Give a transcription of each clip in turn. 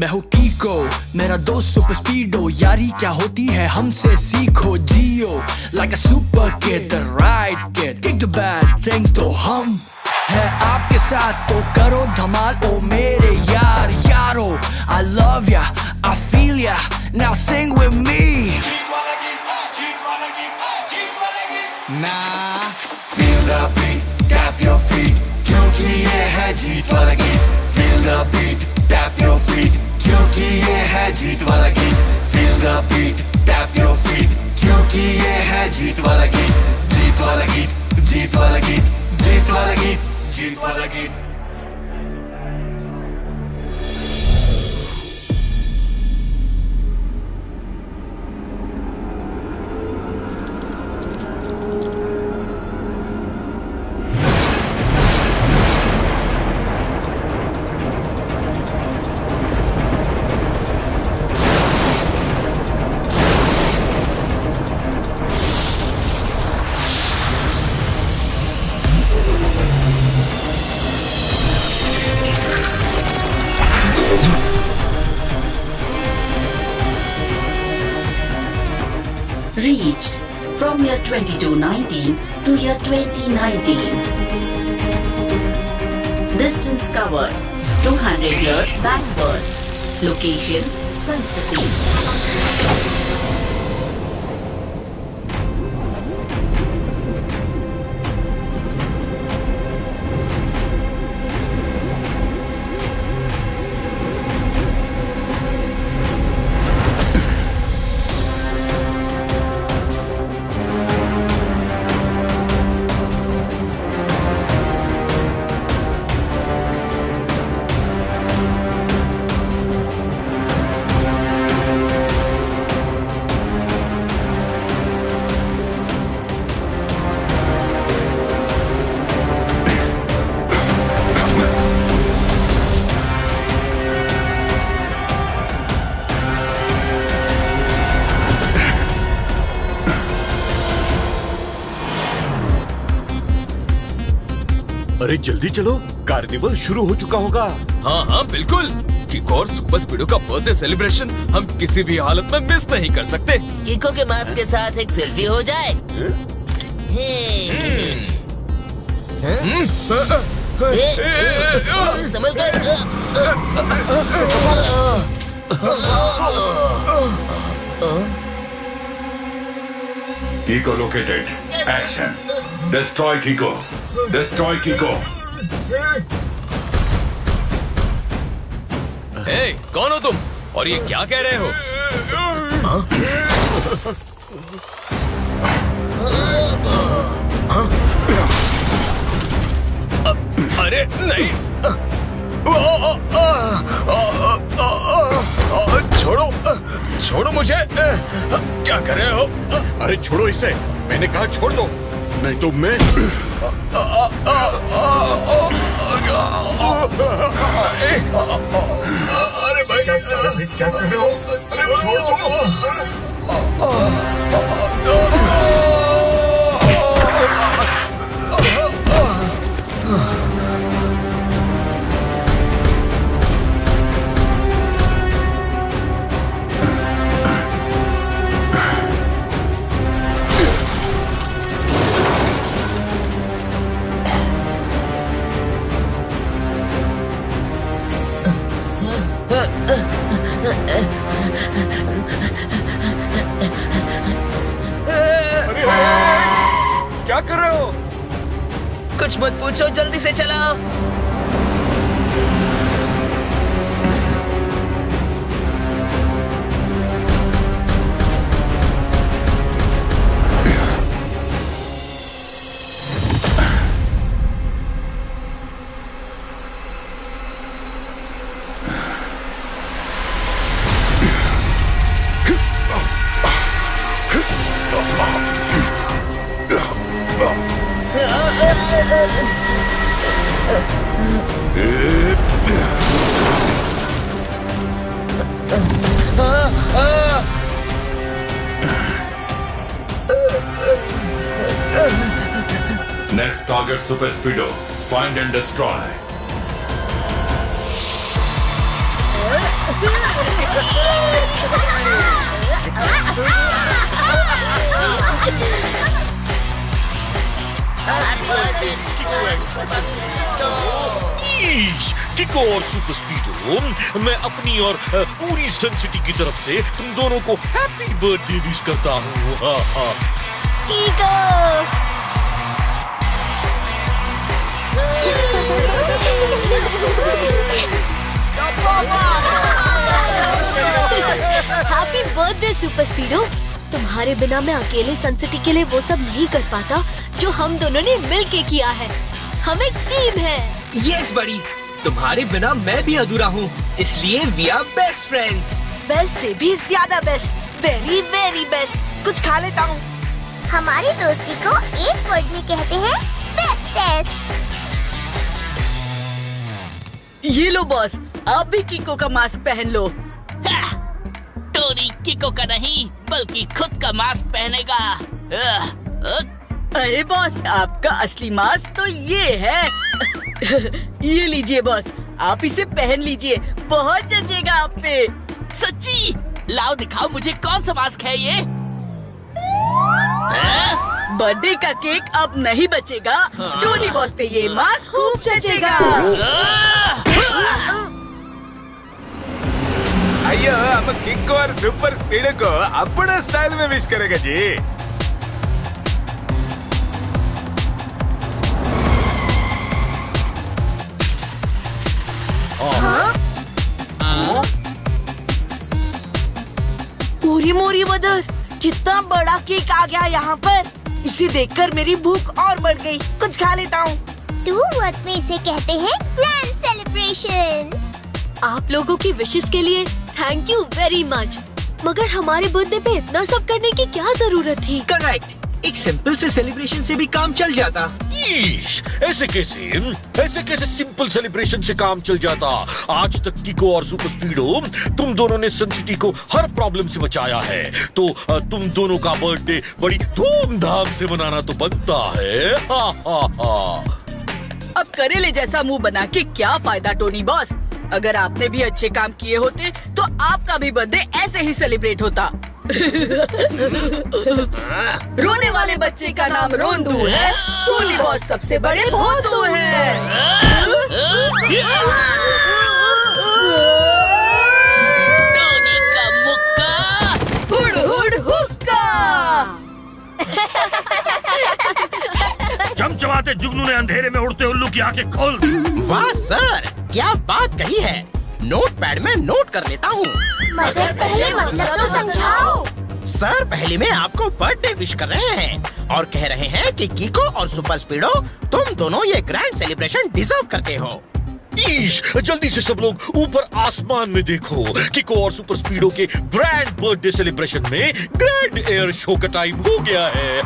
मैं हूँ कीको, मेरा दोस्त सुपर स्पीडो, यारी क्या होती है हमसे सीखो, जियो like a super kid, the right kid, kick the bad things तो हम है आपके साथ, तो करो धमाल ओ मेरे यार यारो, I love ya, I feel ya, now sing with me. Nah, feel the beat, tap your feet, क्योंकि ये है जीत वाला गीत. Feel the beat, tap your feet, क्योंकि ये है जीत वाला गीत. Feel the beat, tap your feet, क्योंकि ये है जीत वाला गीत. जीत वाला गीत, जीत वाला गीत, जीत वाला गीत, जीत वाला गीत. Reached from year 2219 to year 2019. Distance covered 200 years backwards. Location Sun City. अरे जल्दी चलो, कार्निवल शुरू हो चुका होगा. हाँ हाँ बिल्कुल. किको और सुपर स्पीडो का बर्थडे सेलिब्रेशन हम किसी भी हालत में मिस नहीं कर सकते. किको के मास्क के साथ एक सेल्फी हो जाए. संभल कर. Kiko located. Action. Destroy Kiko. Destroy Kiko. Hey, कौन हो तुम? और ये क्या कह रहे हो? अरे नहीं. छोड़ो, छोड़ो मुझे. क्या कर रहे हो? अरे छोड़ो इसे, मैंने कहा छोड़ दो, नहीं तो मैं. अरे भाई क्या कर रहे हो? अरे छोड़ दो. क्या कर रहे हो? कुछ मत पूछो, जल्दी से चलाओ. Next target Super Speedo. Find and destroy. किको और सुपर स्पीडो, मैं अपनी और पूरी सन सिटी की तरफ से तुम दोनों को हैप्पी बर्थडे विश करता हूँ। किको हैप्पी बर्थडे सुपर स्पीडो। तुम्हारे बिना मैं अकेले सन सिटी के लिए वो सब नहीं कर पाता जो हम दोनों ने मिलके किया है। हम एक टीम है। यस बड़ी, तुम्हारे बिना मैं भी अधूरा हूँ, इसलिए we are best friends. Best से भी ज्यादा बेस्ट, वेरी वेरी बेस्ट। कुछ खा लेता हूँ। हमारी दोस्ती को एक वर्ड में कहते हैं बेस्टेस्ट। ये लो बॉस, आप भी किको का मास्क पहन लो। टोनी किको का नहीं बल्कि खुद का मास्क पहनेगा। अरे बॉस, आपका असली मास्क तो ये है। ये लीजिए बॉस, आप इसे पहन लीजिए, बहुत जचेगा आप पे। सच्ची? लाओ दिखाओ मुझे कौन सा मास्क है ये। बर्थडे का केक अब नहीं बचेगा। टोनी बॉस पे ये मास्क खूब जचेगा। अय्यो, अब किको और सुपर स्पीड को अपना स्टाइल में विश करेगा जी। पूरी मोरी मदर, कितना बड़ा केक आ गया यहाँ पर। इसे देखकर मेरी भूख और बढ़ गई। कुछ खा लेता हूँ। 2 वर्ड्स में इसे कहते हैं ग्रैंड सेलिब्रेशन। आप लोगों की विशेस के लिए थैंक यू वेरी मच। मगर हमारे बर्थडे पे इतना सब करने की क्या जरूरत थी? करेक्ट, एक सिंपल से सेलिब्रेशन से भी काम चल जाता। ऐसे कैसे सिंपल सेलिब्रेशन से काम चल जाता। आज तक किको और सुपर स्पीडो तुम दोनों ने सन सिटी को हर प्रॉब्लम से बचाया है, तो तुम दोनों का बर्थडे बड़ी धूमधाम से मनाना तो बनता है। अब करेले जैसा मुंह बना के क्या फायदा टोनी बॉस। अगर आपने भी अच्छे काम किए होते तो आपका भी बर्थडे ऐसे ही सेलिब्रेट होता। रोने वाले बच्चे का नाम रोंदू है, टोनी बॉस सबसे बड़े भोंदू है। टोनी का मुक्का, हुड हुड हुक्का। चमचमाते जुगनू ने अंधेरे में उड़ते उल्लू की आंखें खोल दी। वाह सर, क्या बात कही है। नोटपैड में नोट कर लेता हूँ। मगर पहले मतलब तो समझाओ। सर पहले में आपको बर्थडे विश कर रहे हैं और कह रहे हैं कि किको और सुपर स्पीडो तुम दोनों ये ग्रैंड सेलिब्रेशन डिजर्व करते हो। जल्दी से सब लोग ऊपर आसमान में देखो। किको और सुपर स्पीडो के ग्रैंड बर्थडे सेलिब्रेशन में ग्रैंड एयर शो का टाइम हो गया है।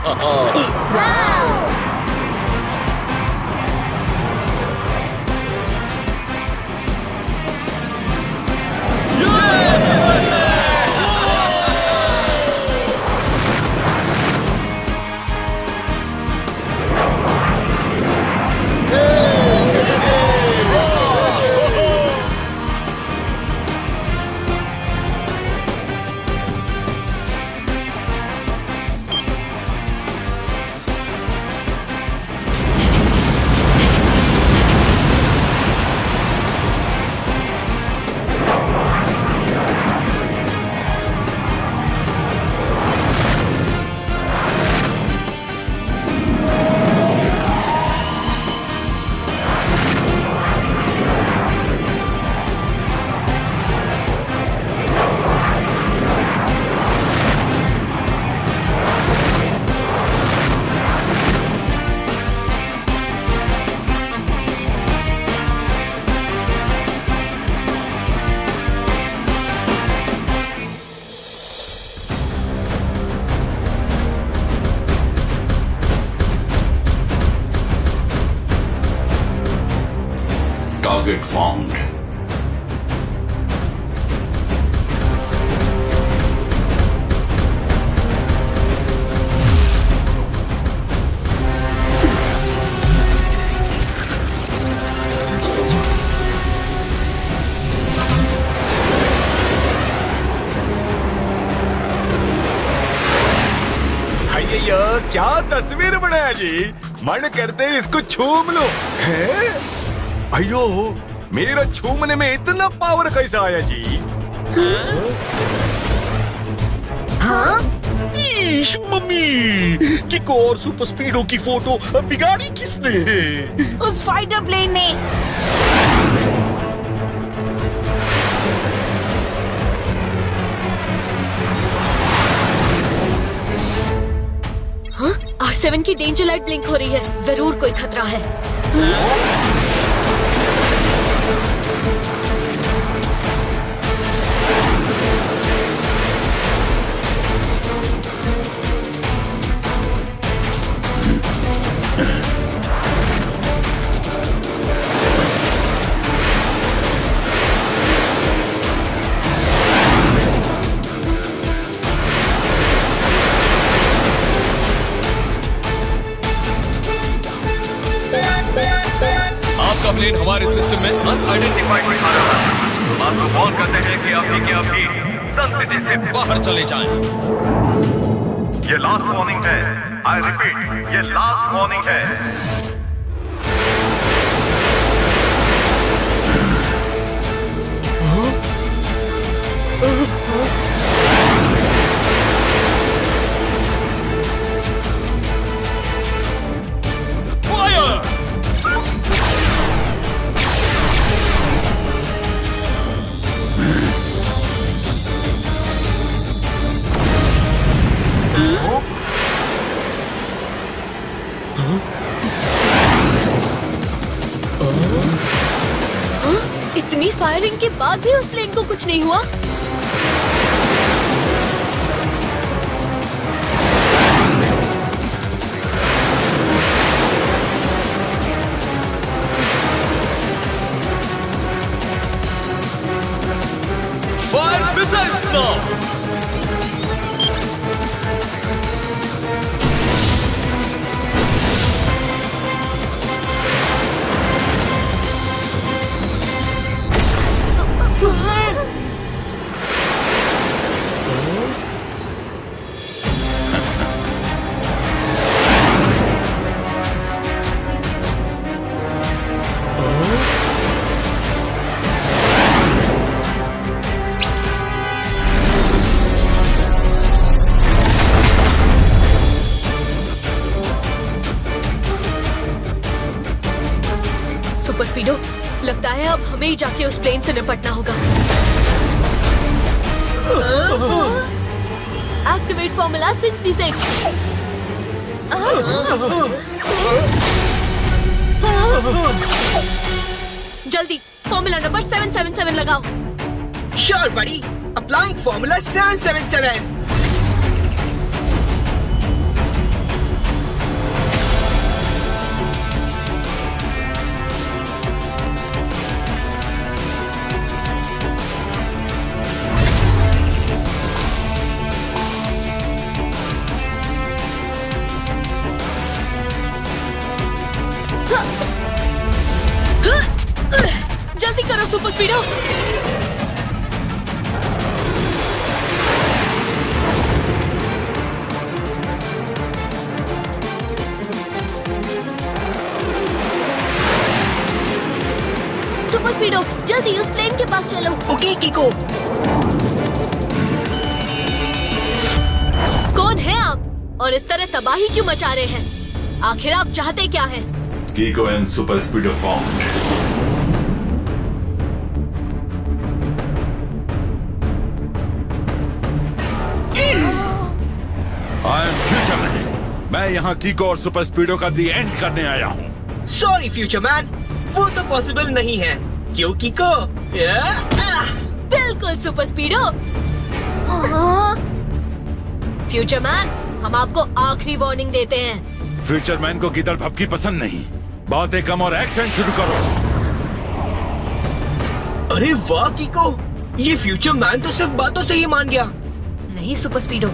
Target found. तस्वीर बनाया जी। मन करते ही इसको छूम लो। है? अयो, मेरा छूमने में इतना पावर कैसा आया जी? हाँ? ईश मम्मी, किको और सुपर स्पीडो की फोटो बिगाड़ी किसने? उस फाइटर प्लेन ने। हाँ? R7 की डेंजर लाइट ब्लिंक हो रही है। जरूर कोई खतरा है। आपका प्लेन हमारे सिस्टम में अनआइडेंटिफाइड दिखा रहा है। आपको कॉल करते हैं कि अभी सन सिटी से बाहर चले जाएं। ये लास्ट वार्निंग है। आई रिपीट, ये लास्ट वार्निंग है। इतनी फायरिंग के बाद भी उस प्लेन को कुछ नहीं हुआ। Fire missiles now. सुपर स्पीडो, लगता है अब हमें ही जाके उस प्लेन से निपटना होगा। Activate formula 66। जल्दी फॉर्मूला नंबर 777 लगाओ। श्योर बड़ी, अप्लाइंग फॉर्मूला 777। जल्दी करो सुपर स्पीडो। सुपर स्पीडो, जल्दी उस प्लेन के पास चलो। ओके किको। कौन है आप और इस तरह तबाही क्यों मचा रहे हैं? आखिर आप चाहते क्या हैं? Kiko and Super Speedo formed. I am Future Man. मैं यहाँ कीको और सुपर स्पीडो का दी एंड करने आया हूँ। सॉरी फ्यूचर मैन, वो तो पॉसिबल नहीं है। क्यों कीको? बिल्कुल सुपर स्पीडो। फ्यूचर मैन, हम आपको आखिरी वार्निंग देते हैं। फ्यूचर मैन को किधर भपकी पसंद नहीं। बातें कम और एक्शन शुरू करो। अरे वाह कीको, ये फ्यूचर मैन तो सिर्फ बातों से ही मान गया। नहीं सुपर स्पीडो,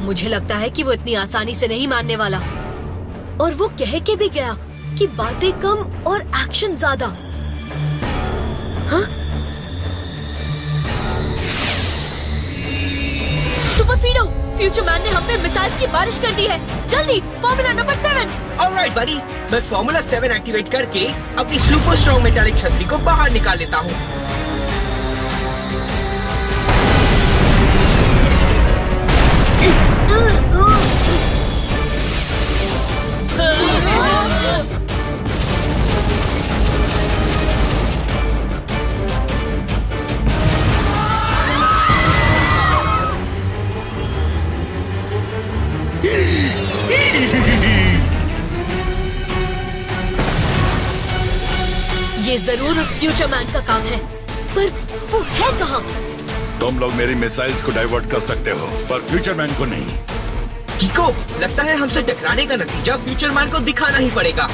मुझे लगता है कि वो इतनी आसानी से नहीं मानने वाला। और वो कह के भी गया कि बातें कम और एक्शन ज्यादा। हाँ? सुपर स्पीडो, फ्यूचर मैन ने हम पे मिसाइल्स की बारिश कर दी है। जल्दी फॉर्मूला नंबर 7। ऑलराइट बडी, मैं फॉर्मूला 7 एक्टिवेट करके अपनी सुपर स्ट्रॉन्ग मेटालिक छतरी को बाहर निकाल लेता हूँ। ये जरूर उस फ्यूचर मैन का काम है, पर वो है कहाँ? तुम लोग मेरी मिसाइल्स को डाइवर्ट कर सकते हो, पर फ्यूचर मैन को नहीं। कीको, लगता है हमसे टकराने का नतीजा फ्यूचर मैन को दिखाना ही पड़ेगा।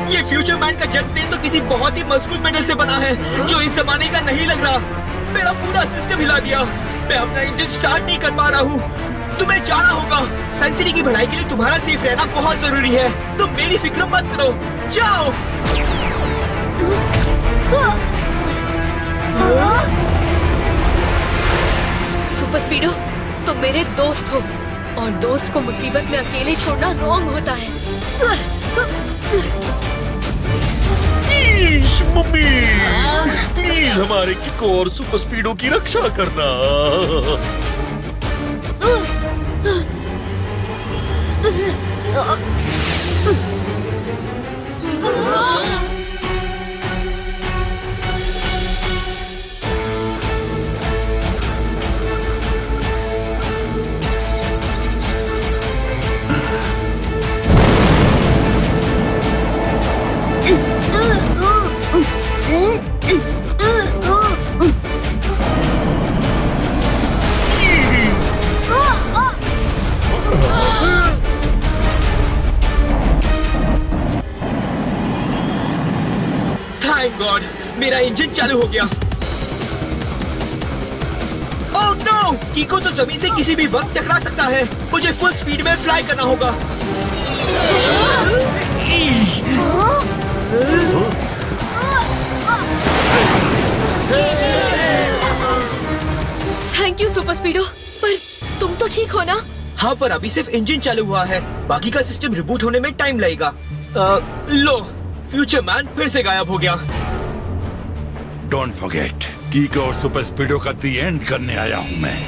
ये फ्यूचर मैन का जेट प्लेन तो किसी बहुत ही मजबूत मेटल से बना है, जो इस जमाने का नहीं लग रहा। मेरा पूरा सिस्टम हिला दिया। मैं अपना इंजन स्टार्ट नहीं कर पा रहा हूँ। तुम्हें जाना होगा। सेंसिटी की भलाई के लिए तुम्हारा सेफ रहना बहुत जरूरी है। तुम मेरी फिक्र मत करो, जाओ। सुपर स्पीडो, तुम मेरे दोस्त हो और दोस्त को मुसीबत में अकेले छोड़ना रॉन्ग होता है। मम्मी, प्लीज हमारे किको और सुपर स्पीडो की रक्षा करना। थैंक गॉड, मेरा इंजन चालू हो गया। ओह नो, कीको तो जमीन से किसी भी वक्त टकरा सकता है। मुझे फुल स्पीड में फ्लाई करना होगा। थैंक यू सुपर स्पीडो, पर तुम तो ठीक हो ना? हाँ, पर अभी सिर्फ इंजन चालू हुआ है। बाकी का सिस्टम रिबूट होने में टाइम लगेगा। लो, फ्यूचर मैन फिर से गायब हो गया। डोंट फॉरगेट, कीको और सुपर स्पीडो का दी एंड करने आया हूँ मैं।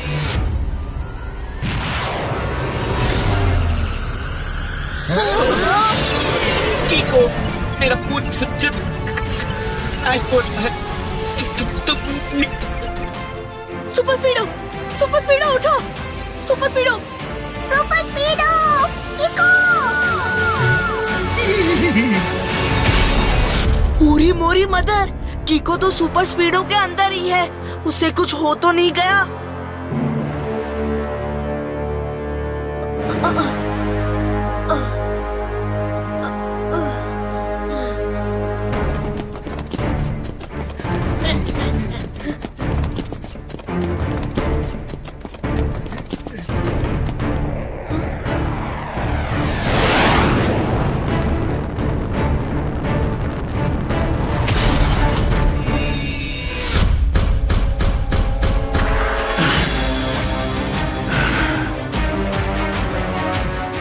कीको, मेरा पूरा सिस्टम सुपर स्पीडो उठो। सुपर स्पीडो, कीको! पूरी मोरी मदर, कीको तो सुपर स्पीडो के अंदर ही है। उसे कुछ हो तो नहीं गया?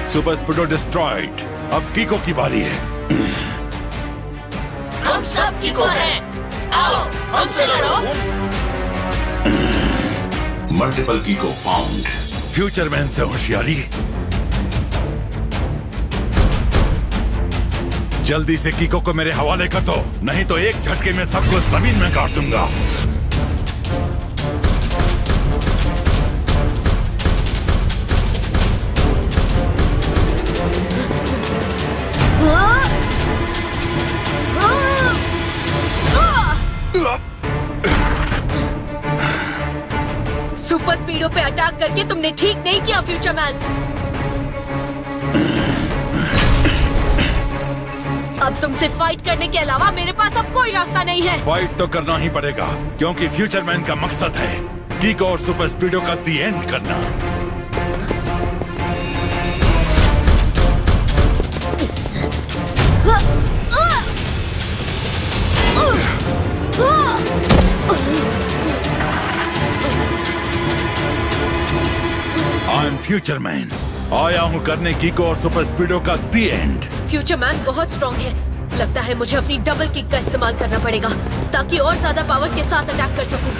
Super स्पीडो destroyed. अब कीको की बारी है। हम सब कीको हैं। आओ, हमसे लड़ो। Multiple कीको found. फ्यूचर मैन से होशियारी। जल्दी से कीको को मेरे हवाले कर दो, नहीं तो एक झटके में सबको जमीन में गाड़ दूंगा। सुपर स्पीडो पे अटैक करके तुमने ठीक नहीं किया फ्यूचर मैन। अब तुमसे फाइट करने के अलावा मेरे पास अब कोई रास्ता नहीं है। फाइट तो करना ही पड़ेगा क्योंकि फ्यूचर मैन का मकसद है कीको और सुपर स्पीडो का दी एंड करना। आई एम फ्यूचर मैन, आया हूँ करने कीको और सुपर स्पीडो का दी एंड। फ्यूचर मैन बहुत स्ट्रॉन्ग है, लगता है मुझे अपनी डबल किक का इस्तेमाल करना पड़ेगा ताकि और ज्यादा पावर के साथ अटैक कर सकूं।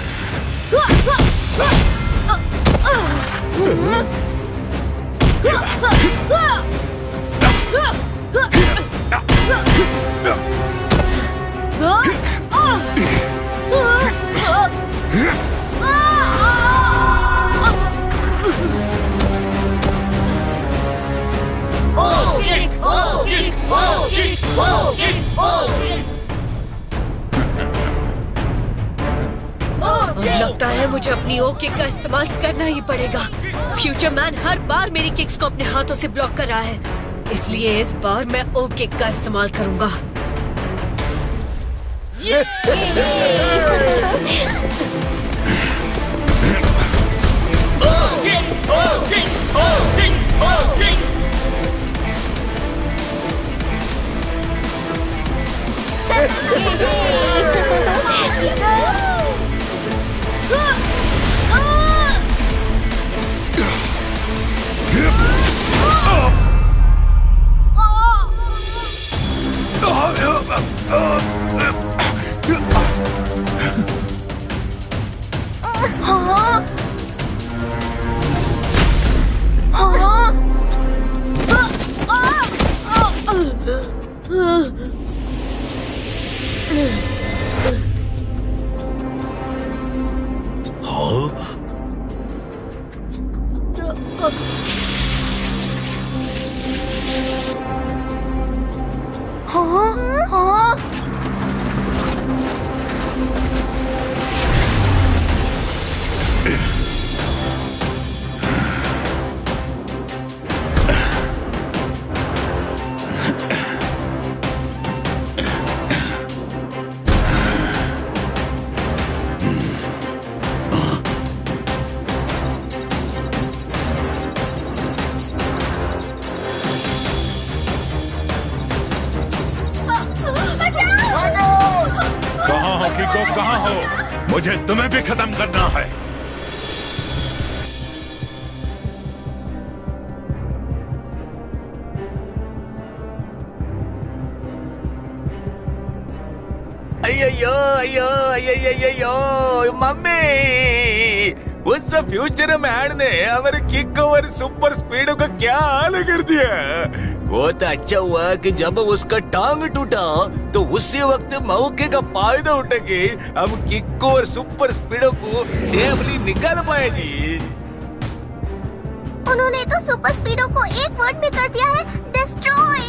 लगता है मुझे अपनी ओ किक का इस्तेमाल करना ही पड़ेगा। फ्यूचर मैन हर बार मेरी किक्स को अपने हाथों से ब्लॉक कर रहा है, इसलिए इस बार मैं ओ किक का इस्तेमाल करूंगा। कहाँ हो? मुझे तुम्हें भी खत्म करना है। अयो अयो अयो मम्मी, उस फ्यूचर मैन ने हमारे किक और सुपर स्पीडो का क्या हाल कर दिया। वो तो अच्छा हुआ कि जब उसका टांग टूटा तो उसी वक्त मौके का फायदा उठा के हम किक और सुपर स्पीडो को सेफली निकाल पाए जी। उन्होंने तो सुपर स्पीडो को एक वर्ड में कर दिया है, डिस्ट्रॉय।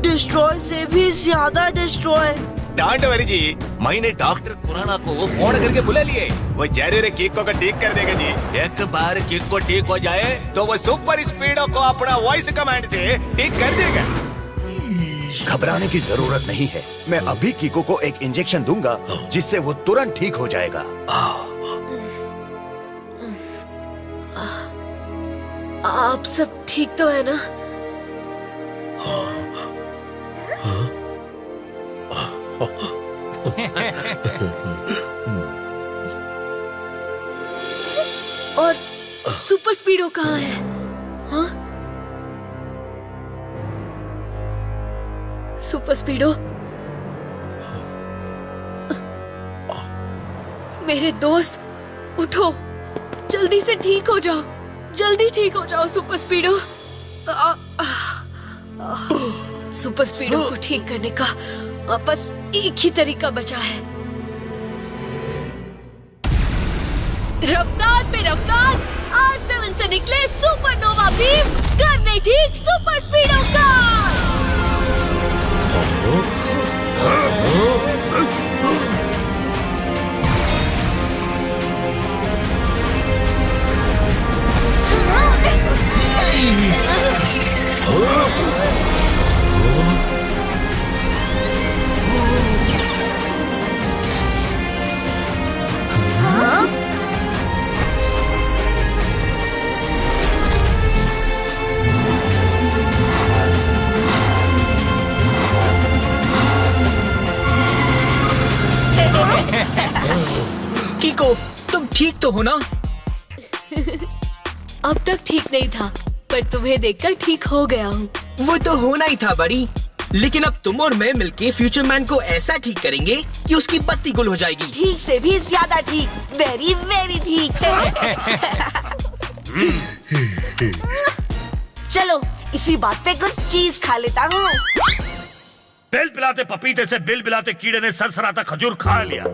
डिस्ट्रॉय से भी ज्यादा डिस्ट्रॉय। डोंट वरी जी, मैंने डॉक्टर कुराना को फोन करके बुला लिए। वो जरूर किको को ठीक कर देगा जी। एक बार किको ठीक हो जाए तो वो सुपर स्पीडो को अपना वॉइस कमांड से ठीक कर देगा। घबराने की जरूरत नहीं है, मैं अभी किको को एक इंजेक्शन दूंगा जिससे वो तुरंत ठीक हो जाएगा। आप सब ठीक तो है ना? और सुपर स्पीडो कहाँ है? हाँ? सुपर स्पीडो, मेरे दोस्त उठो, जल्दी से ठीक हो जाओ, जल्दी ठीक हो जाओ सुपर स्पीडो। सुपर स्पीडो को ठीक करने का बस एक ही तरीका बचा है, रफ्तार पे रफ्तार। R7 से निकले सुपरनोवा बीम, करने ठीक सुपर स्पीडो का। कीको, तुम ठीक तो हो ना? अब तक ठीक नहीं था, पर तुम्हें देखकर ठीक हो गया हूँ। वो तो होना ही था बड़ी, लेकिन अब तुम और मैं मिलके फ्यूचर मैन को ऐसा ठीक करेंगे कि उसकी बत्ती गुल हो जाएगी। ठीक से भी ज्यादा ठीक, वेरी वेरी ठीक। चलो इसी बात पे कुछ चीज खा लेता हूँ। बिल बिलाते पपीते से बिल बिलाते कीड़े ने सरसराता खजूर खा लिया।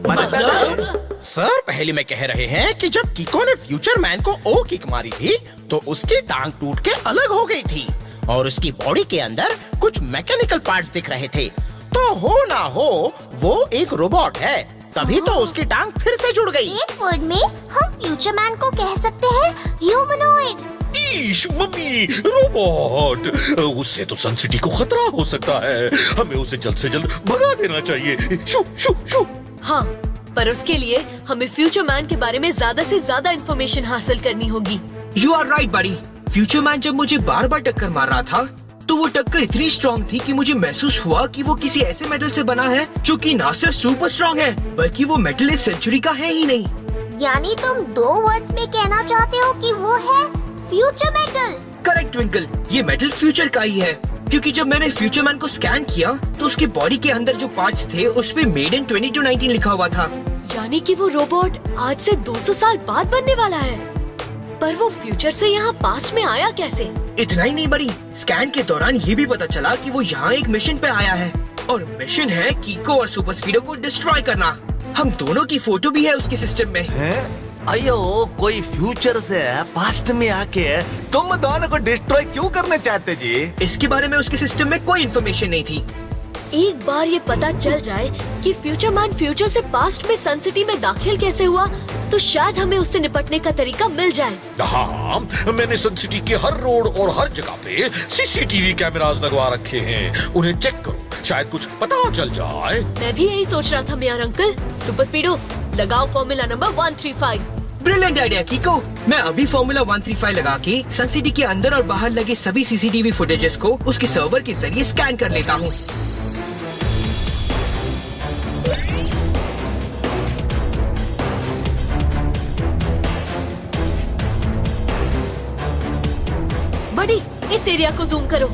सर पहले में कह रहे हैं कि जब कीको ने फ्यूचर मैन को ओ किक मारी थी तो उसकी टांग टूट के अलग हो गई थी और उसकी बॉडी के अंदर कुछ मैकेनिकल पार्ट्स दिख रहे थे। तो हो ना हो वो एक रोबोट है, तभी तो उसकी टांग फिर से जुड़ गई। एक वर्ड में हम फ्यूचर मैन को कह सकते हैं ह्यूमनॉइड। ईश मम्मी, रोबोट, उससे तो सन सिटी को खतरा हो सकता है। हमें उसे जल्द से जल्द भगा देना चाहिए। शू शू शू। हाँ, पर उसके लिए हमें फ्यूचर मैन के बारे में ज्यादा से ज्यादा इंफॉर्मेशन हासिल करनी होगी। यू आर राइट बड़ी। फ्यूचर मैन जब मुझे बार बार टक्कर मार रहा था तो वो टक्कर इतनी स्ट्रॉन्ग थी कि मुझे महसूस हुआ कि वो किसी ऐसे मेटल से बना है जो कि ना सिर्फ सुपर स्ट्रॉन्ग है बल्कि वो मेटल इस सेंचुरी का है ही नहीं। यानी तुम 2 वर्ड्स में कहना चाहते हो कि वो है फ्यूचर मेटल। करेक्ट ट्विंकल, ये मेटल फ्यूचर का ही है, क्योंकि जब मैंने फ्यूचर मैन को स्कैन किया तो उसके बॉडी के अंदर जो पार्ट्स थे उस पे मेड इन 2219 लिखा हुआ था। यानी कि वो रोबोट आज से 200 साल बाद बनने वाला है। पर वो फ्यूचर से यहाँ पास्ट में आया कैसे? इतना ही नहीं बड़ी, स्कैन के दौरान ये भी पता चला कि वो यहाँ एक मिशन पे आया है और मिशन है कीको और सुपर स्पीडो को डिस्ट्रॉय करना। हम दोनों की फोटो भी है उसके सिस्टम में। अयो, कोई फ्यूचर से पास्ट में आके तुम दोनों को डिस्ट्रॉय क्यों करना चाहते जी? इसके बारे में उसके सिस्टम में कोई इन्फॉर्मेशन नहीं थी। एक बार ये पता चल जाए कि फ्यूचर मैन फ्यूचर से पास्ट में सन सिटी में दाखिल कैसे हुआ तो शायद हमें उससे निपटने का तरीका मिल जाए। हाँ, मैंने सन सिटी के हर रोड और हर जगह पे सीसीटीवी कैमरास लगवा रखे हैं। उन्हें चेक करो, शायद कुछ पता चल जाए। मैं भी यही सोच रहा था मेयर अंकल। सुपर स्पीडो, लगाओ फॉर्मूला नंबर 135। Brilliant idea कीको। मैं अभी फॉर्मूला 135 लगा के सन सिटी के अंदर और बाहर लगे सभी सीसीटीवी फुटेजेस को उसके सर्वर के जरिए स्कैन कर लेता हूँ। बड़ी, इस एरिया को जूम करो।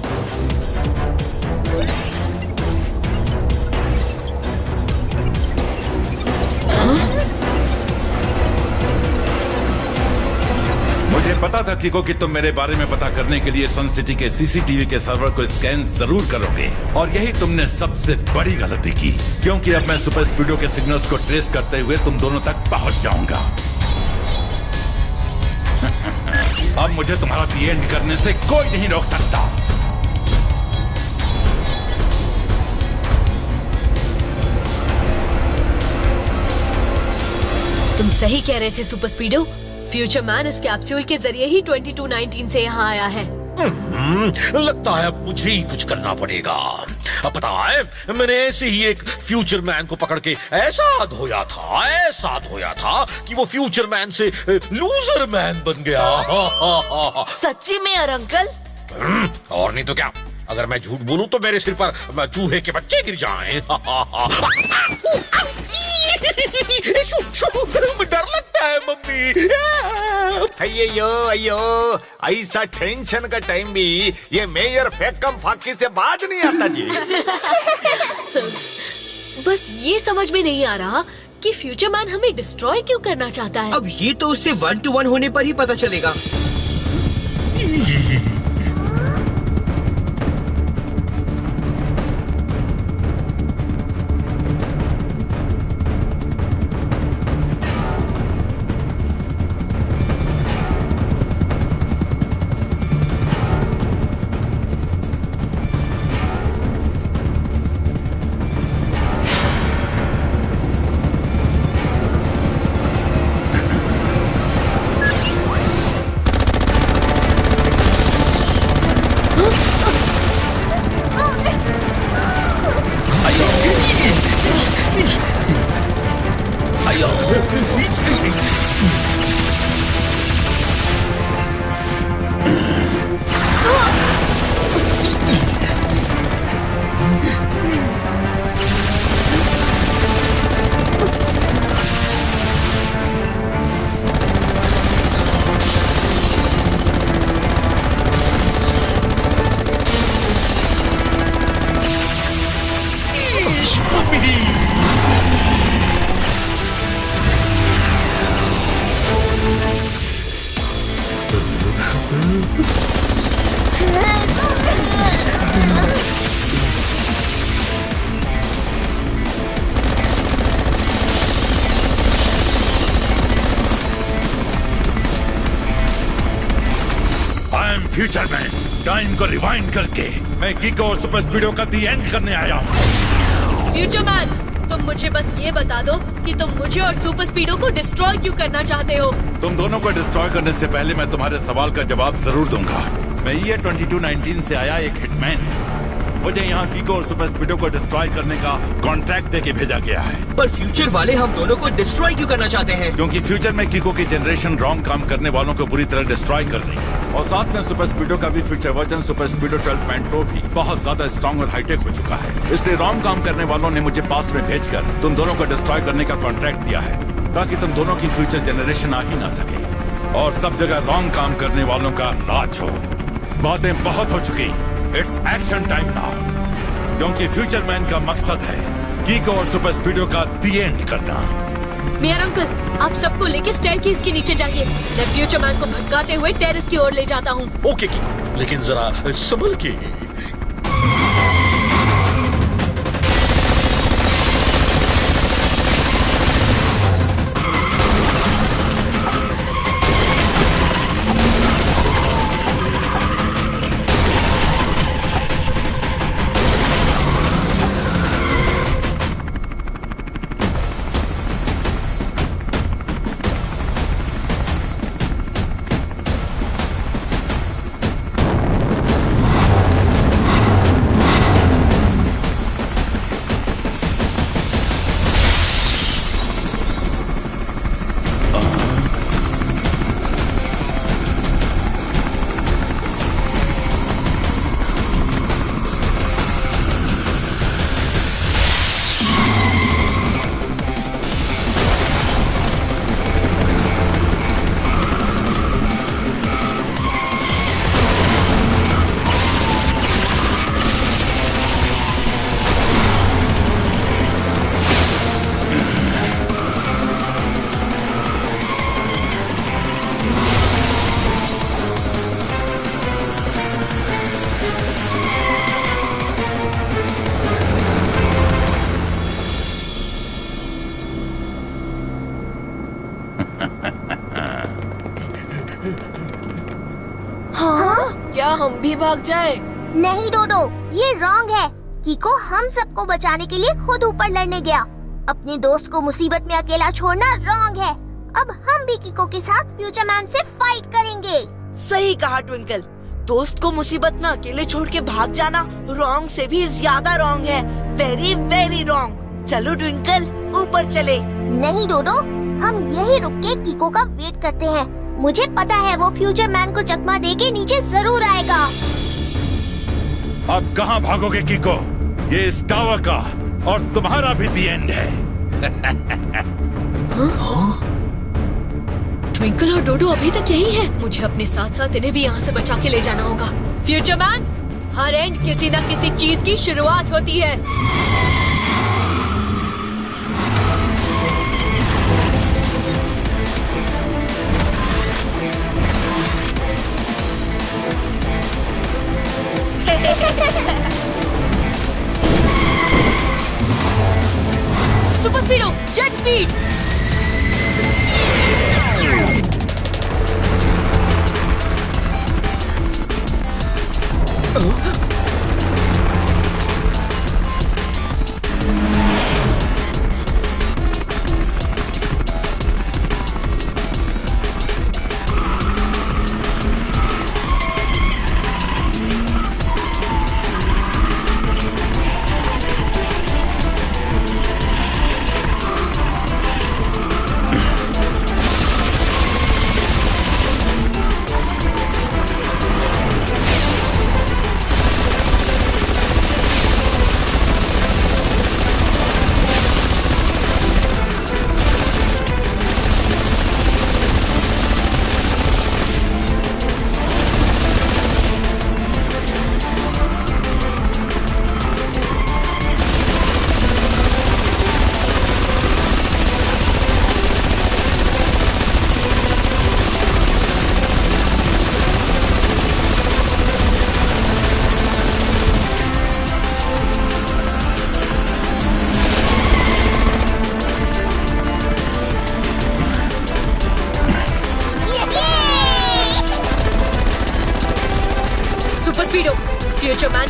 मुझे पता था कीको कि तुम मेरे बारे में पता करने के लिए सन सिटी के सीसीटीवी के सर्वर को स्कैन जरूर करोगे, और यही तुमने सबसे बड़ी गलती की, क्योंकि अब मैं सुपर स्पीडो के सिग्नल्स को ट्रेस करते हुए तुम दोनों तक पहुंच जाऊंगा। अब मुझे तुम्हारा दी एंड करने से कोई नहीं रोक सकता। तुम सही कह रहे थे सुपर स्पीडो। फ्यूचर मैन इस कैप्सूल के जरिए ही 2219 से यहाँ आया है। लगता है मुझे ही कुछ करना पड़ेगा। अब पता है, मैंने ऐसे ही एक फ्यूचर मैन को पकड़ के ऐसा धोया था कि वो फ्यूचर मैन से लूजर मैन बन गया। सच्ची में यार अंकल? और नहीं तो क्या, अगर मैं झूठ बोलूं तो मेरे सिर पर चूहे के बच्चे गिर जाएं। डर लगता है मम्मी। अयो, ऐसा टेंशन का टाइम भी ये मेयर फेकम फाकी से बात नहीं आता जी। बस ये समझ में नहीं आ रहा कि फ्यूचर मैन हमें डिस्ट्रॉय क्यों करना चाहता है। अब ये तो उससे 1-to-1 होने पर ही पता चलेगा। फ्यूचर मैन, टाइम को रिवाइंड करके मैं कीको और सुपर स्पीडो का दी एंड करने आया हूँ। फ्यूचर मैन, तुम मुझे बस ये बता दो कि तुम मुझे और सुपर स्पीडो को डिस्ट्रॉय क्यों करना चाहते हो? तुम दोनों को डिस्ट्रॉय करने से पहले मैं तुम्हारे सवाल का जवाब जरूर दूंगा। मैं ये 2219 से आया एक हिटमैन हूँ। मुझे यहाँ कीको और सुपर स्पीडो को डिस्ट्रॉय करने का कॉन्ट्रैक्ट देके भेजा गया है। पर फ्यूचर वाले हम दोनों को डिस्ट्रॉय क्यों करना चाहते हैं? क्योंकि फ्यूचर में कीको की जनरेशन रॉन्ग काम करने वालों को बुरी तरह डिस्ट्रॉय कर रही है, और साथ में सुपर स्पीडो का भी फ्यूचर वर्जन सुपर स्पीडो 12.2 भी बहुत ज्यादा स्ट्रॉन्ग और हाईटेक हो चुका है। इसलिए रॉन्ग काम करने वालों ने मुझे पास्ट में भेजकर तुम दोनों को डिस्ट्रॉय करने का कॉन्ट्रैक्ट दिया है, ताकि तुम दोनों की फ्यूचर जनरेशन आ ही ना सके और सब जगह रॉन्ग काम करने वालों का राज हो। बातें बहुत हो चुकी, इट्स एक्शन टाइम नाउ। क्योंकि फ्यूचर मैन का मकसद है कीको और सुपर स्पीडो का दी एंड करना। मेयर अंकल, आप सबको लेके स्टेयरकेस के नीचे जाइए। मैं फ्यूचर मैन को भटकाते हुए टेरेस की ओर ले जाता हूँ। ओके कीको, लेकिन जरा संभल के। हम भी भाग जाए? नहीं डोडो, ये रॉन्ग है। कीको हम सबको बचाने के लिए खुद ऊपर लड़ने गया। अपने दोस्त को मुसीबत में अकेला छोड़ना रॉन्ग है। अब हम भी कीको के साथ फ्यूचर मैन से फाइट करेंगे। सही कहा ट्विंकल, दोस्त को मुसीबत में अकेले छोड़ के भाग जाना रॉन्ग से भी ज्यादा रॉन्ग है। Very very wrong. चलो ट्विंकल, ऊपर चले। नहीं डोडो, हम यही रुक के कीको का वेट करते हैं। मुझे पता है वो फ्यूचर मैन को चकमा देके नीचे जरूर आएगा। अब कहाँ भागोगे कीको? ये इस टावर का और तुम्हारा भी दी एंड है। ट्विंकल और डोडो अभी तक यही है। मुझे अपने साथ साथ इन्हें भी यहाँ से बचा के ले जाना होगा। फ्यूचर मैन, हर एंड किसी न किसी चीज की शुरुआत होती है। Super स्पीडो, jet speed.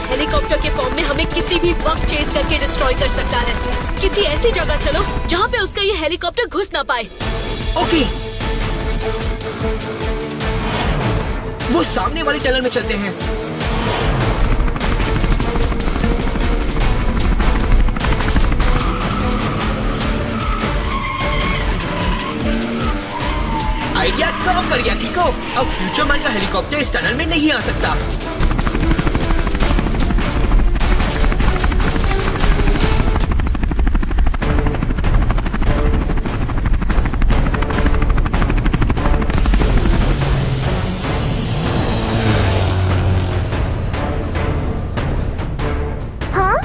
हेलीकॉप्टर के फॉर्म में हमें किसी भी वक्त चेज करके डिस्ट्रॉय कर सकता है। किसी ऐसी जगह चलो जहाँ पे उसका ये हेलीकॉप्टर घुस ना पाए। ओके, वो सामने वाली टनल में चलते हैं। आइडिया काम कर गया कीको। अब फ्यूचर मैन का हेलीकॉप्टर इस टनल में नहीं आ सकता। हाँ?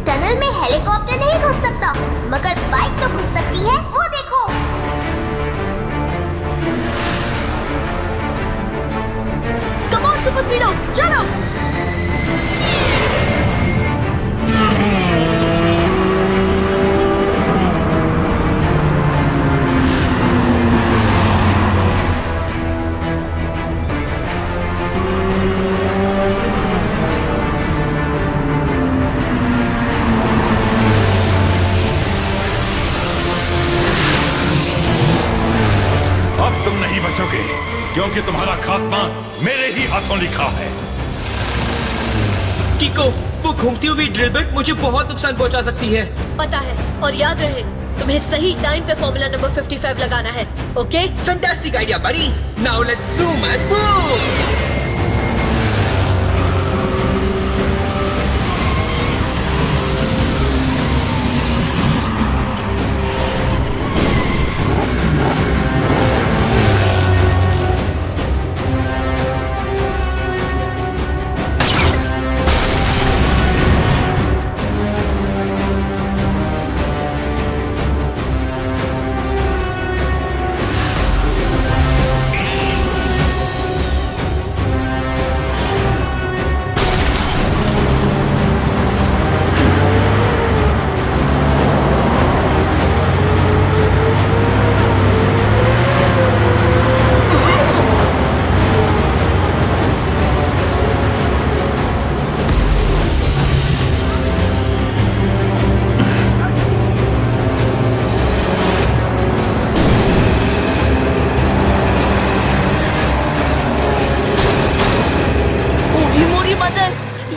टनल में हेलीकॉप्टर नहीं घुस सकता, मगर बाइक तो घुस सकती है। वो देखो। सुपर स्पीडो, चलो। अब तुम नहीं बचोगे, क्योंकि तुम्हारा खात्मा मेरे ही हाथों लिखा है। कीको, वो घूमती हुई ड्रिल बिट मुझे बहुत नुकसान पहुंचा सकती है। पता है, और याद रहे तुम्हें सही टाइम पे फॉर्मूला नंबर 55 लगाना है। ओके? फैंटास्टिक आइडिया बड़ी। Now let's zoom and move.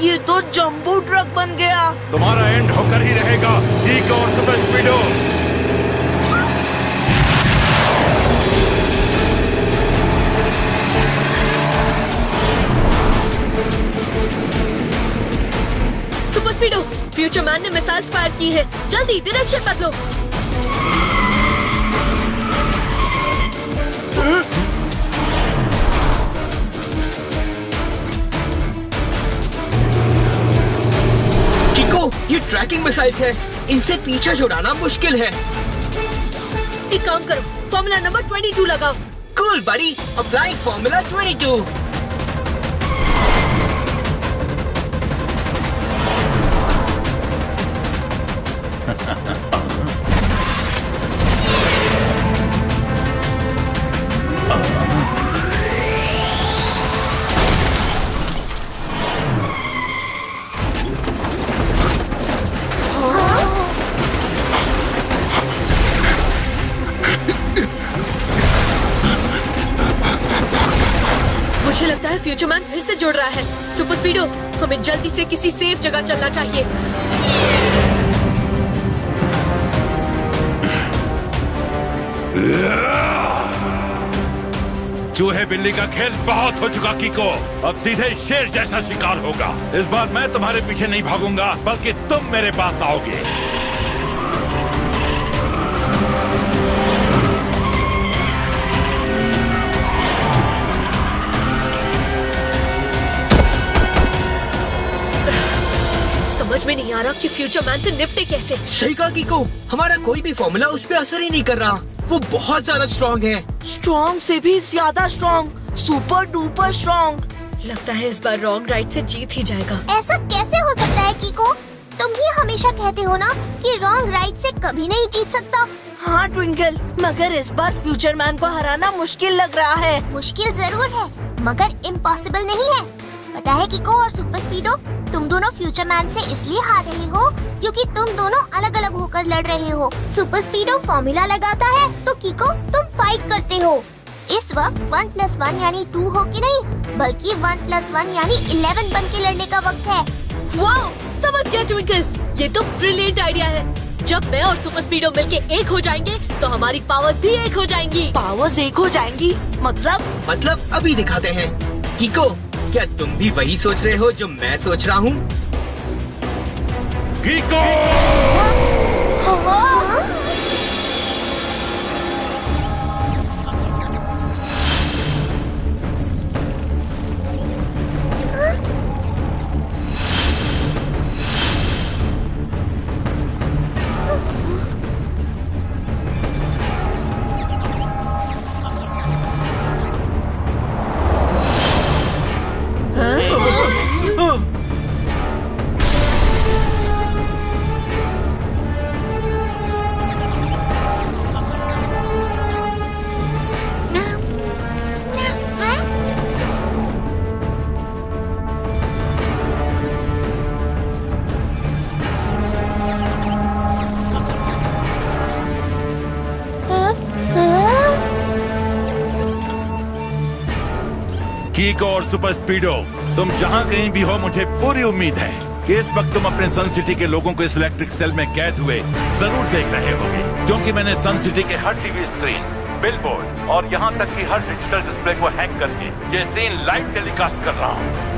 ये तो जंबो ट्रक बन गया। तुम्हारा एंड होकर ही रहेगा, ठीक और सुपर स्पीडो। सुपर स्पीडो, फ्यूचर मैन ने मिसाइल्स फायर की है। जल्दी डायरेक्शन बदलो। ये ट्रैकिंग मिसाइल्स है, इनसे पीछा छुड़ाना मुश्किल है। एक काम करो, फॉर्मूला नंबर 22 लगाओ। कूल बड़ी, अप्लाइंग फॉर्मूला 22। मुझे लगता है फ्यूचर मैन फिर से जुड़ रहा है। सुपर स्पीडो, हमें जल्दी से किसी सेफ जगह चलना चाहिए। चूहे बिल्ली का खेल बहुत हो चुका कीको, अब सीधे शेर जैसा शिकार होगा। इस बार मैं तुम्हारे पीछे नहीं भागूंगा, बल्कि तुम मेरे पास आओगे। समझ में नहीं आ रहा कि फ्यूचर मैन से निपटे कैसे। सही कहा कीको, हमारा कोई भी फॉर्मूला उस पर असर ही नहीं कर रहा। वो बहुत ज्यादा स्ट्रॉन्ग है। स्ट्रॉन्ग से भी ज्यादा स्ट्रॉन्ग, सुपर डुपर स्ट्रॉन्ग। लगता है इस बार रॉन्ग राइट से जीत ही जाएगा। ऐसा कैसे हो सकता है कीको? तुम ही हमेशा कहते हो ना कि रॉन्ग राइट से कभी नहीं जीत सकता। हाँ ट्विंकल, मगर इस बार फ्यूचर मैन को हराना मुश्किल लग रहा है। मुश्किल जरूर है, मगर इम्पॉसिबल नहीं है। पता है किको और सुपर स्पीडो, तुम दोनों फ्यूचर मैन से इसलिए हार रहे हो क्योंकि तुम दोनों अलग अलग होकर लड़ रहे हो। सुपर स्पीडो फॉर्मूला लगाता है तो किको तुम फाइट करते हो। इस वक्त 1+1 यानी 2 हो के नहीं, बल्कि 1+1 यानी 11 बन के लड़ने का वक्त है। वाओ, समझ गया ट्विंकल, ये तो ब्रिलियंट आइडिया है। जब मैं और सुपर स्पीडो मिलके एक हो जाएंगे तो हमारी पावर्स भी एक हो जाएंगी। पावर्स एक हो जाएंगी मतलब अभी दिखाते हैं। किको, क्या तुम भी वही सोच रहे हो जो मैं सोच रहा हूँ? किको! किको और सुपर स्पीडो, तुम जहां कहीं भी हो, मुझे पूरी उम्मीद है कि इस वक्त तुम अपने सन सिटी के लोगों को इस इलेक्ट्रिक सेल में कैद हुए जरूर देख रहे होगे, क्योंकि मैंने सन सिटी के हर टीवी स्क्रीन, बिलबोर्ड और यहां तक कि हर डिजिटल डिस्प्ले को हैक करके ये सीन लाइव टेलीकास्ट कर रहा हूं।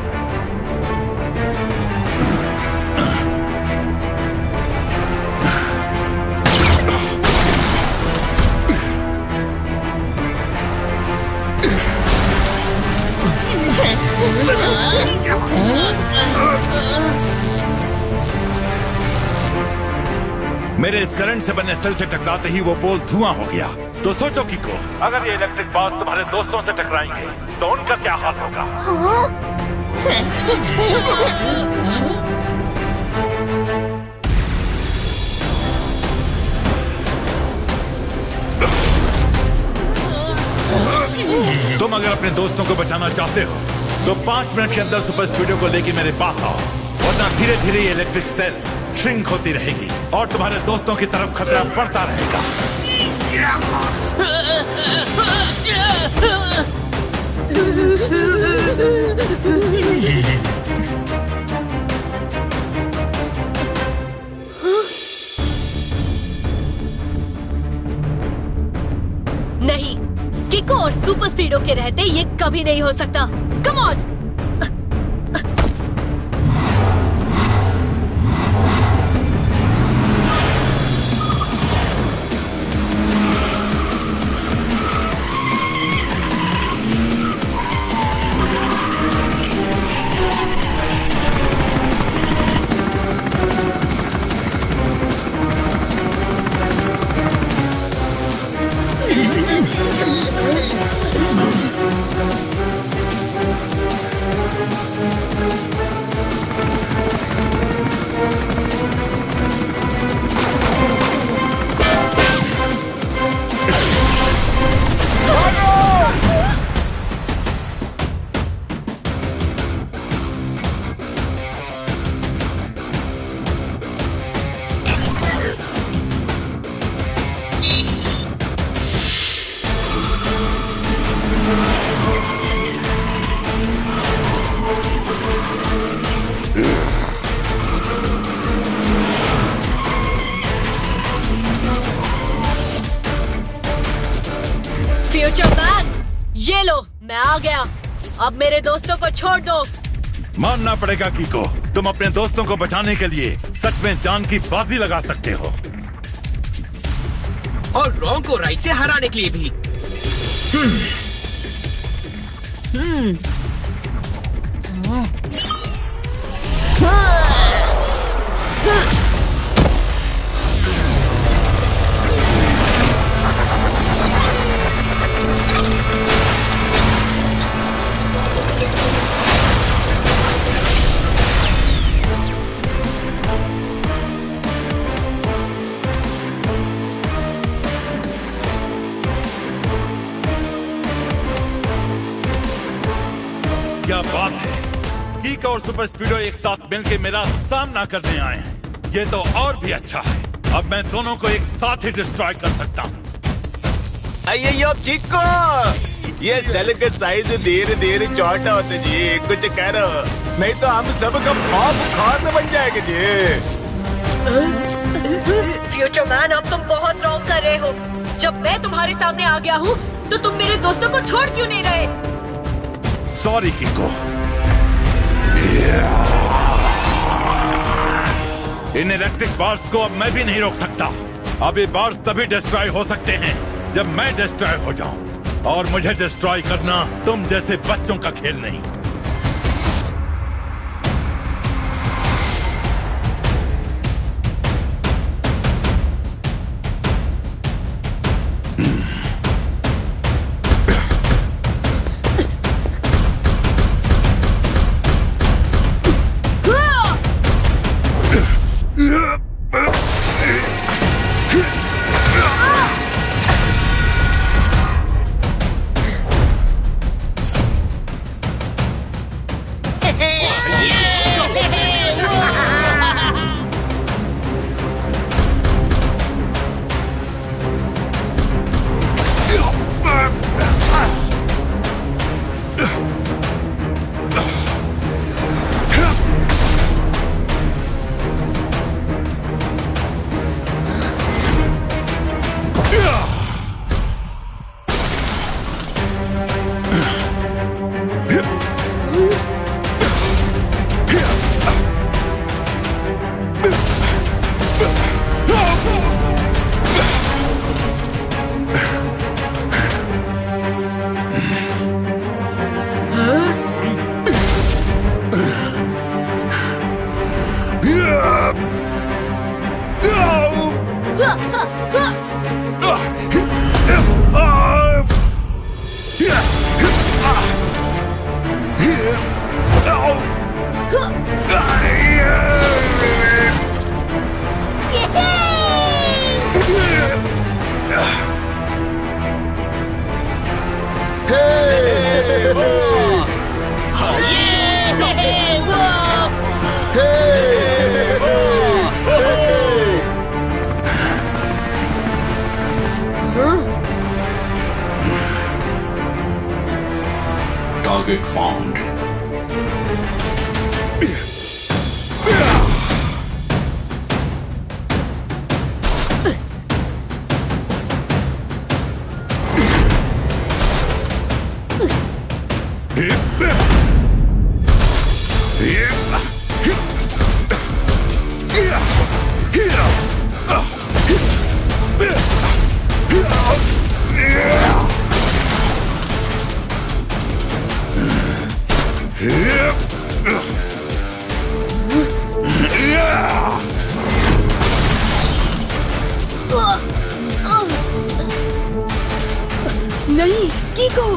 मेरे इस करंट से बने सेल से टकराते ही वो पोल धुआं हो गया। तो सोचो किको, अगर ये इलेक्ट्रिक बाल्स तुम्हारे दोस्तों से टकराएंगे तो उनका क्या हाल होगा? तुम अगर अपने दोस्तों को बचाना चाहते हो तो 5 मिनट के अंदर सुपर स्पीडो को लेके मेरे पास आओ, वरना धीरे धीरे ये इलेक्ट्रिक सेल श्रिंक होती रहेगी और तुम्हारे दोस्तों की तरफ खतरा बढ़ता रहेगा। नहीं, किको और सुपर स्पीडो के रहते ये कभी नहीं हो सकता। Come on! फ्यूचर मैन, ये लो, मैं आ गया। अब मेरे दोस्तों को छोड़ दो। मानना पड़ेगा किको, तुम अपने दोस्तों को बचाने के लिए सच में जान की बाजी लगा सकते हो, और रॉन्ग को राइट से हराने के लिए भी। क्या बात है, और सुपर स्पीडो एक साथ मिलकर मेरा सामना करने आए हैं। ये तो और भी अच्छा है। अब मैं दोनों को एक साथ ही डिस्ट्रॉय कर सकता हूँ। अय्यो किको, ये सेल का साइज धीरे धीरे छोटा होता जी, कुछ करो नहीं तो हम सबका खौफ खाना बन जाएगा जी। फ्यूचर मैन, अब तुम बहुत रॉन्ग कर रहे हो। जब मैं तुम्हारे सामने आ गया हूँ तो तुम मेरे दोस्तों को छोड़ क्यों नहीं रहे? Sorry Kiko. इन इलेक्ट्रिक बार्स को अब मैं भी नहीं रोक सकता। अब ये बार्स तभी डिस्ट्रॉय हो सकते हैं जब मैं डिस्ट्रॉय हो जाऊं, और मुझे डिस्ट्रॉय करना तुम जैसे बच्चों का खेल नहीं। Target found. नहीं, कीको।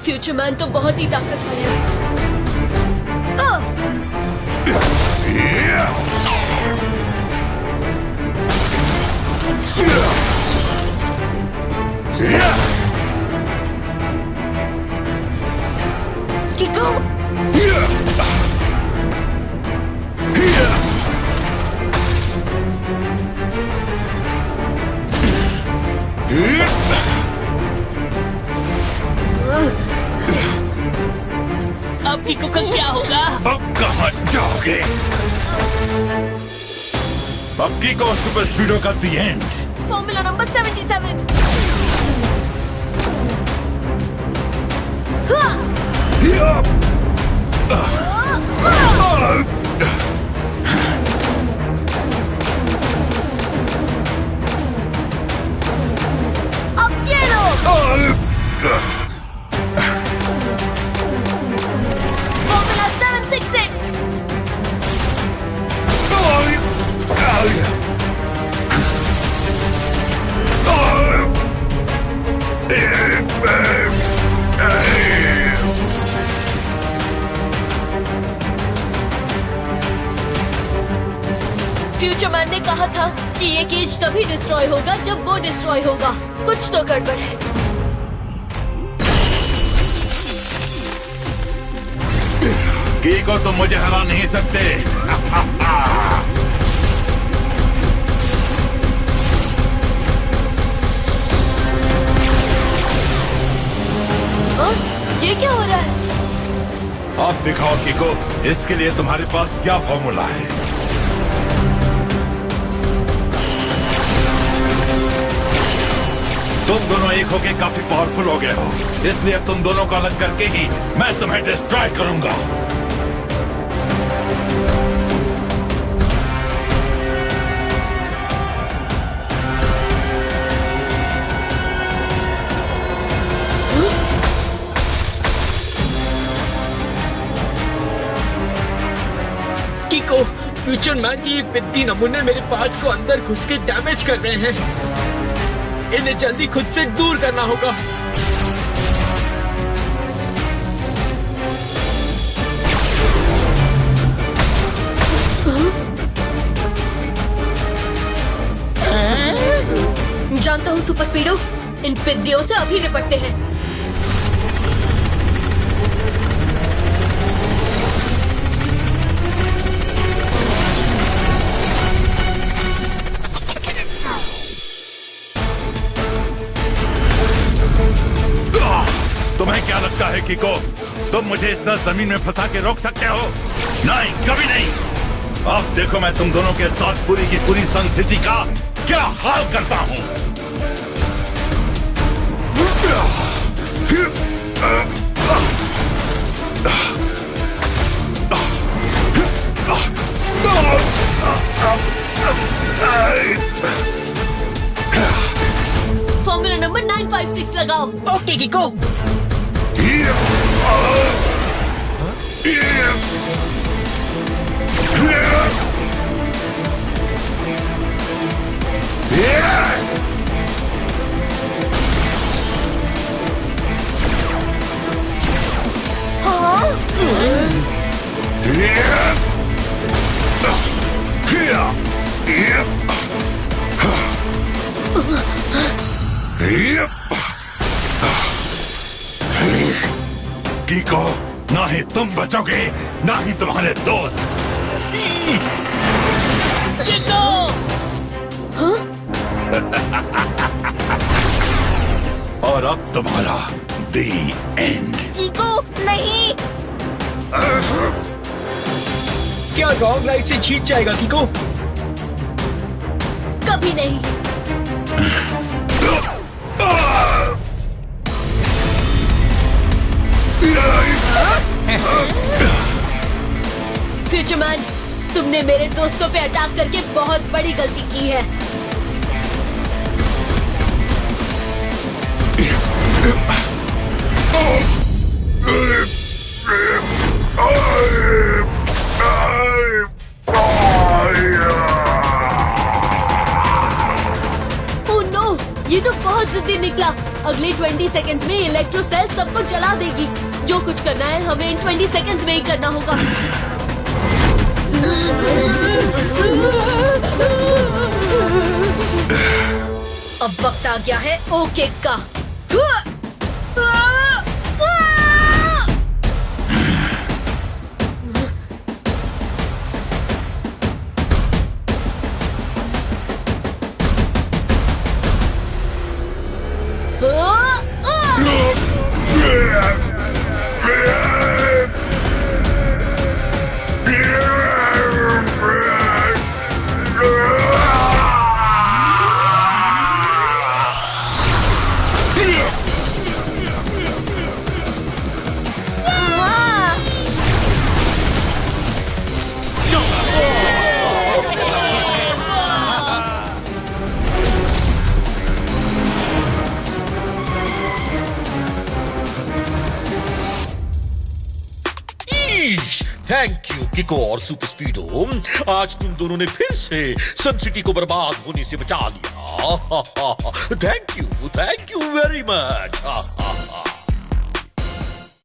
फ्यूचर मैन तो बहुत ही ताकतवर है। किको, अब किको का क्या होगा? अब कहाँ जाओगे? अब किको सुपर स्पीडो का दी एंड। Formula number 77। अब ये लो। फॉर्मूला 766। फ्यूचर मैन ने कहा था कि ये केज तभी डिस्ट्रॉय होगा जब वो डिस्ट्रॉय होगा। कुछ तो गड़बड़ है। कीको तुम मुझे हरा नहीं सकते। ये क्या हो रहा है? अब दिखाओ कीको, इसके लिए तुम्हारे पास क्या फॉर्मूला है? तुम दोनों एक होके काफी पावरफुल हो गए हो, इसलिए तुम दोनों को अलग करके ही मैं तुम्हें डिस्ट्रॉय करूंगा। कीको, फ्यूचर मैन की ये पिद्दी नमूने मेरे पार्ट्स को अंदर घुस के डैमेज कर रहे हैं। इन्हें जल्दी खुद से दूर करना होगा। जानता हूँ सुपर स्पीडो, इन पिद्दियों से अभी निपटते हैं। तुम्हें क्या लगता है कीको, तुम मुझे इस तरह जमीन में फंसा के रोक सकते हो? नहीं, कभी नहीं। अब देखो मैं तुम दोनों के साथ पूरी की पूरी सन सिटी का क्या हाल करता हूँ। फॉर्मूला नंबर 956 लगाओ। ओके कीको। कीको, ना ही तुम बचोगे, ना ही तुम्हारे दोस्त। और अब तुम्हारा द एंड। कीको नहीं। क्या रॉन्ग लाइट से जीत जाएगा कीको? कभी नहीं। फ्यूचर मैन, तुमने मेरे दोस्तों पे अटैक करके बहुत बड़ी गलती की है। ओह नो, ये तो बहुत जिद्दी निकला। अगले 20 सेकंड्स में इलेक्ट्रो सेल सबको जला देगी। जो कुछ करना है हमें इन 20 सेकंड्स में ही करना होगा। अब वक्त आ गया है ओ केक का। थैंक यू कीको और सुपर स्पीडो, आज तुम दोनों ने फिर से सन सिटी को बर्बाद होने से बचा लिया। Thank you very much.